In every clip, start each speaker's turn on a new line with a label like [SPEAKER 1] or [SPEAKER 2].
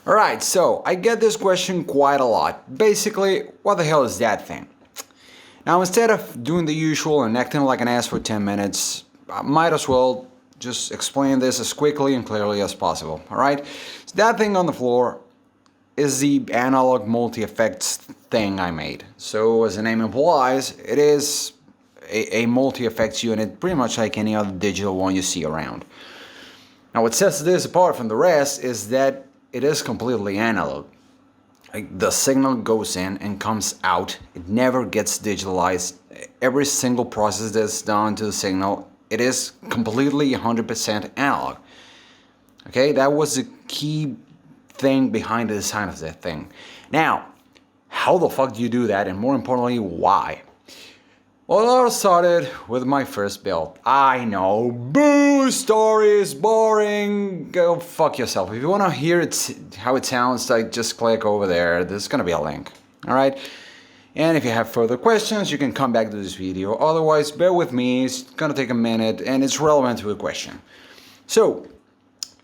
[SPEAKER 1] Alright, so I get this question quite a lot. Basically, what the hell is that thing? Now, instead of doing the usual and acting like an ass for 10 minutes, I might as well just explain this as quickly and clearly as possible. Alright? So that thing on the floor is the analog multi-effects thing I made. So, as the name implies, it is a multi-effects unit, pretty much like any other digital one you see around. Now, what sets this apart from the rest is that it is completely analog. Like, the signal goes in and comes out. It never gets digitalized. Every single process that's done to the signal, it is completely 100% analog. Okay, that was the key thing behind the design of that thing. Now, how the fuck do you do that, and more importantly, why? Well, it all started with my first build. I know, boo, stories, boring, go fuck yourself. If you want to hear it, how it sounds, like, just click over there, there's gonna be a link, alright? And if you have further questions, you can come back to this video. Otherwise, bear with me, it's gonna take a minute, and it's relevant to the question. So,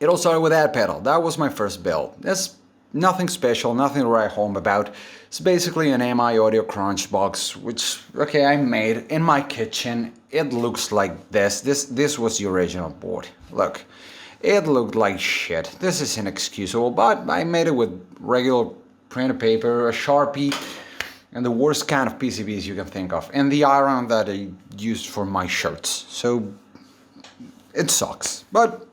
[SPEAKER 1] it all started with that pedal. That was my first build. That's nothing special, nothing to write home about. It's basically an MI Audio Crunch box, which, okay, I made in my kitchen. It looks like this. This was the original board. Look, it looked like shit. This is inexcusable, but I made it with regular printed paper, a Sharpie, and the worst kind of PCBs you can think of, and the iron that I used for my shirts. So, it sucks, but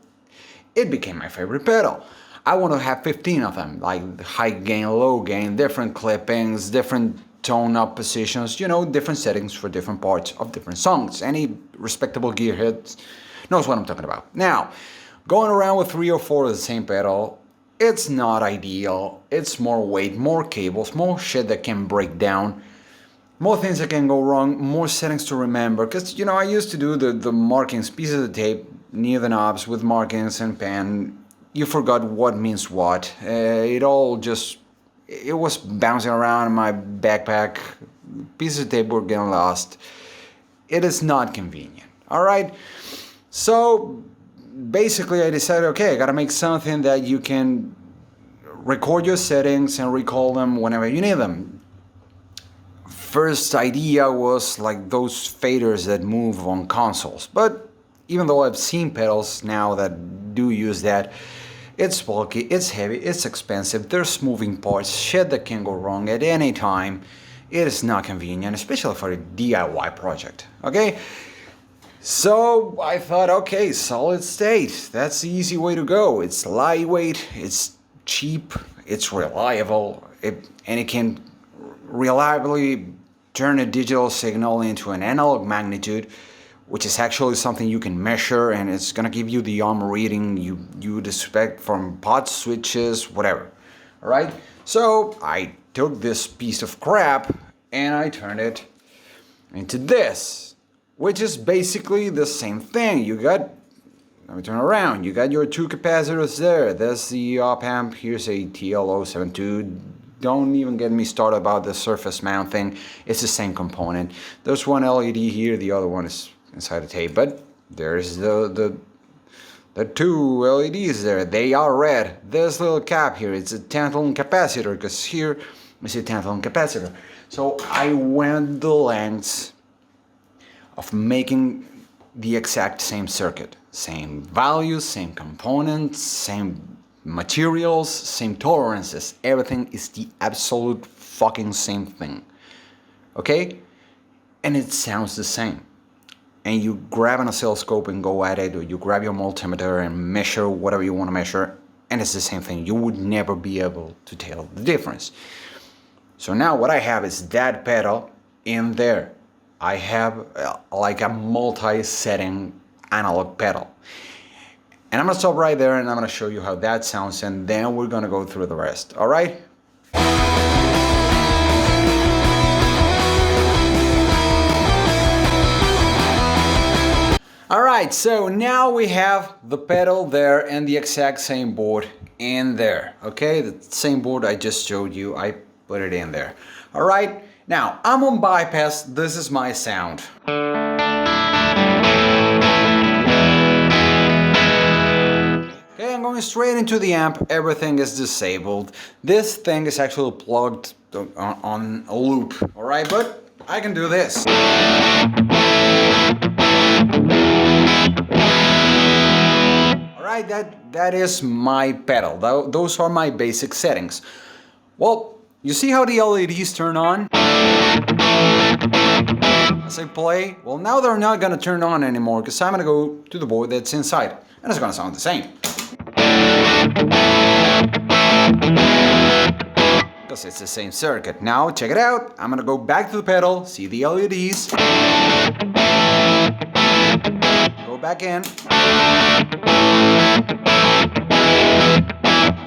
[SPEAKER 1] it became my favorite pedal. I want to have 15 of them, like high gain, low gain, different clippings, different tone up positions, you know, different settings for different parts of different songs. Any respectable gearhead knows what I'm talking about. Now, going around with 3 or 4 of the same pedal, it's not ideal. It's more weight, more cables, more shit that can break down, more things that can go wrong, more settings to remember. Because, you know, I used to do the markings, pieces of tape near the knobs with markings and pen. You forgot what means what. It was bouncing around in my backpack. Pieces of tape were getting lost. It is not convenient. Alright? So, basically I decided, okay, I gotta make something that you can record your settings and recall them whenever you need them. First idea was like those faders that move on consoles. But even though I've seen pedals now that do use that, it's bulky, it's heavy, it's expensive, there's moving parts, shit that can go wrong at any time. It is not convenient, especially for a DIY project, okay? So I thought, okay, solid state, that's the easy way to go. It's lightweight, it's cheap, it's reliable, and it can reliably turn a digital signal into an analog magnitude, which is actually something you can measure, and it's gonna give you the reading you would expect from pot switches, whatever. Alright? So I took this piece of crap and I turned it into this, which is basically the same thing. Let me turn around, you got your 2 capacitors there. There's the op amp, here's a TL072. Don't even get me started about the surface mount thing. It's the same component. There's one LED here, the other one is inside the tape, but there's the 2 LEDs there. They are red. This little cap here, it's a tantalum capacitor, because here is a tantalum capacitor. So I went the lengths of making the exact same circuit. Same values, same components, same materials, same tolerances. Everything is the absolute fucking same thing. Okay? And it sounds the same. And you grab an oscilloscope and go at it, or you grab your multimeter and measure whatever you want to measure, and it's the same thing. You would never be able to tell the difference. So now what I have is that pedal in there. I have like a multi-setting analog pedal. And I'm going to stop right there and I'm going to show you how that sounds, and then we're going to go through the rest. Alright? Alright, so now we have the pedal there and the exact same board in there. Okay, the same board I just showed you, I put it in there. Alright, now I'm on bypass, this is my sound. Okay, I'm going going straight into the amp, everything is disabled. This thing is actually plugged on a loop, alright, but I can do this. Alright, that is my pedal. Those are my basic settings. Well, you see how the LEDs turn on? As I play, well, now they're not gonna turn on anymore because I'm gonna go to the board that's inside and it's gonna sound the same. Because it's the same circuit. Now, check it out. I'm gonna go back to the pedal, see the LEDs. Go back in.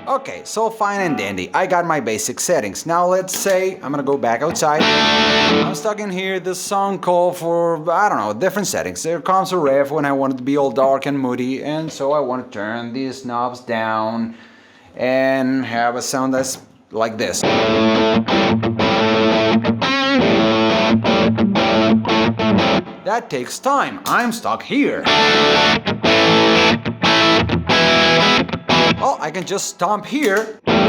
[SPEAKER 1] Okay, so fine and dandy. I got my basic settings. Now let's say I'm gonna go back outside. I'm stuck in here. This song called for, I don't know, different settings. There comes a riff when I want it to be all dark and moody, and so I want to turn these knobs down and have a sound that's like this. That takes time. I'm stuck here. Well, I can just stomp here and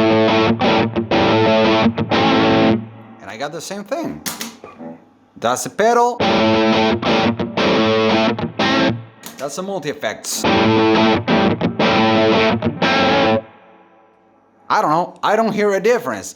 [SPEAKER 1] I got the same thing. That's the pedal. That's the multi-effects. I don't know, I don't hear a difference.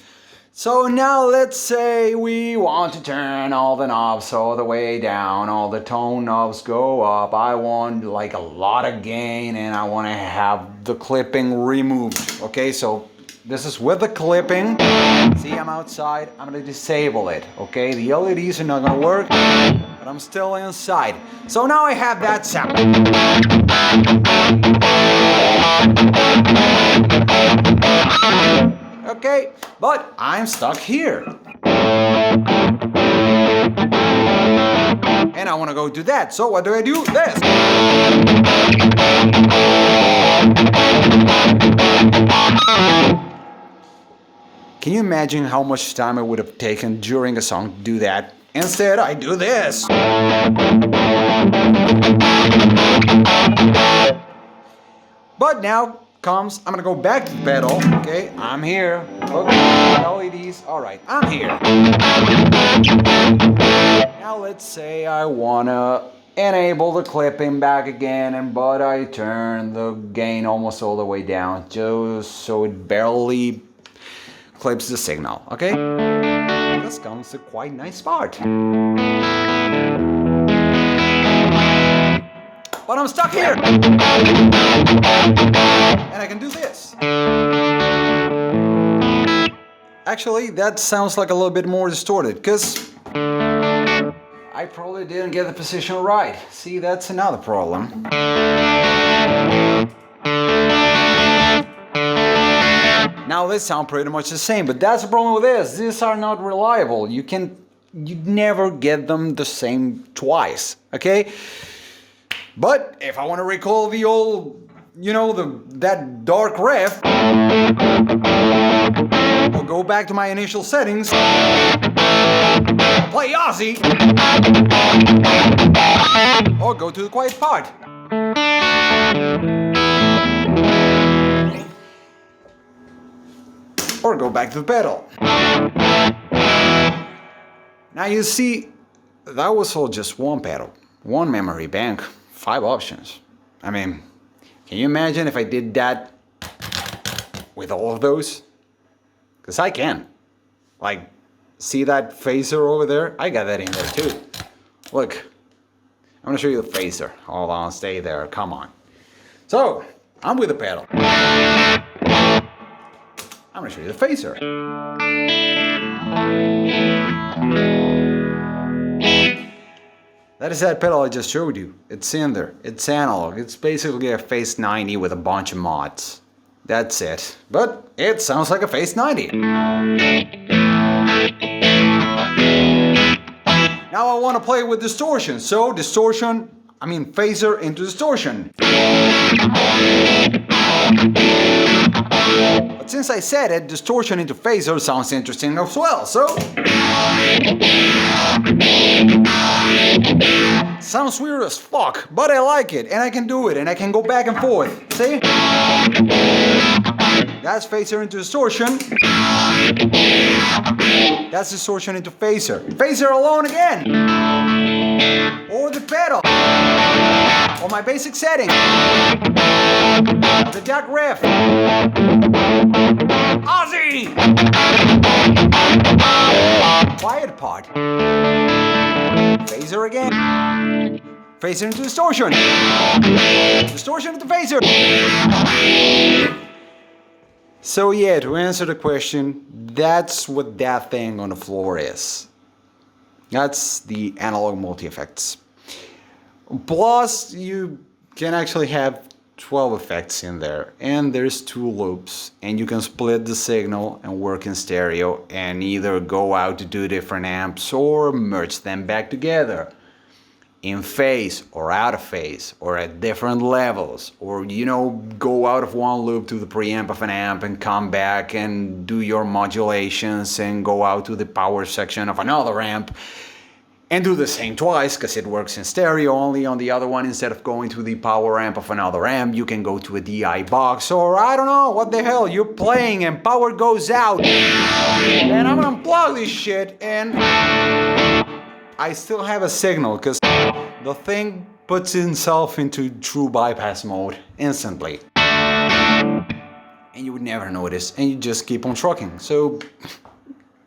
[SPEAKER 1] So now let's say we want to turn all the knobs all the way down, all the tone knobs go up. I want like a lot of gain and I want to have the clipping removed. Okay, so this is with the clipping. See, I'm outside, I'm gonna disable it. Okay, the LEDs are not gonna work, but I'm still inside. So now I have that sound. Okay, but I'm stuck here. And I want to go do that. So what do? This. Can you imagine how much time it would have taken during a song to do that? Instead, I do this. But now comes, I'm gonna go back to the pedal. Okay, I'm here. Look, LEDs. Alright, I'm here. Now let's say I wanna enable the clipping back again, but I turn the gain almost all the way down just so it barely clips the signal. Okay? This comes a quite nice part. But I'm stuck here! And I can do this. Actually, that sounds like a little bit more distorted, because I probably didn't get the position right. See, that's another problem. Now they sound pretty much the same, but that's the problem with this. These are not reliable. You never get them the same twice, okay? But if I want to recall the old, that dark riff, I'll go back to my initial settings, I'll play Ozzy, or go to the quiet part. Or go back to the pedal. Now you see, that was all just one pedal, one memory bank. 5 options. I mean, can you imagine if I did that with all of those? Because I can. Like, see that phaser over there? I got that in there too. Look, I'm gonna show you the phaser. Hold on, stay there, come on. So, I'm with the pedal. I'm gonna show you the phaser. That is that pedal I just showed you. It's in there. It's analog. It's basically a Phase 90 with a bunch of mods. That's it. But it sounds like a Phase 90. Now I want to play with distortion. So distortion, phaser into distortion. But since I said it, distortion into phaser sounds interesting as well, so... Sounds weird as fuck, but I like it, and I can do it, and I can go back and forth. See? That's phaser into distortion. That's distortion into phaser. Phaser alone again. Or the pedal. Or my basic setting. The jack riff. Ozzy! Quiet part. Phaser again. Phaser into distortion. Distortion into phaser. So yeah, to answer the question, that's what that thing on the floor is. That's the analog multi-effects. Plus, you can actually have 12 effects in there, and there's 2 loops, and you can split the signal and work in stereo and either go out to 2 different amps or merge them back together in phase or out of phase or at different levels, or go out of one loop to the preamp of an amp and come back and do your modulations and go out to the power section of another amp and do the same twice, because it works in stereo only on the other one. Instead of going to the power amp of another amp, you can go to a DI box, or I don't know what the hell you're playing and power goes out and I'm gonna unplug this shit and I still have a signal, because the thing puts itself into true bypass mode instantly. And you would never notice, and you just keep on trucking. So,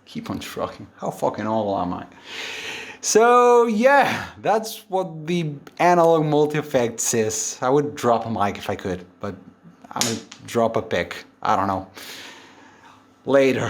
[SPEAKER 1] keep on trucking. How fucking old am I? So, yeah, that's what the analog multi-effects is. I would drop a mic if I could, but I'm gonna drop a pic. I don't know. Later.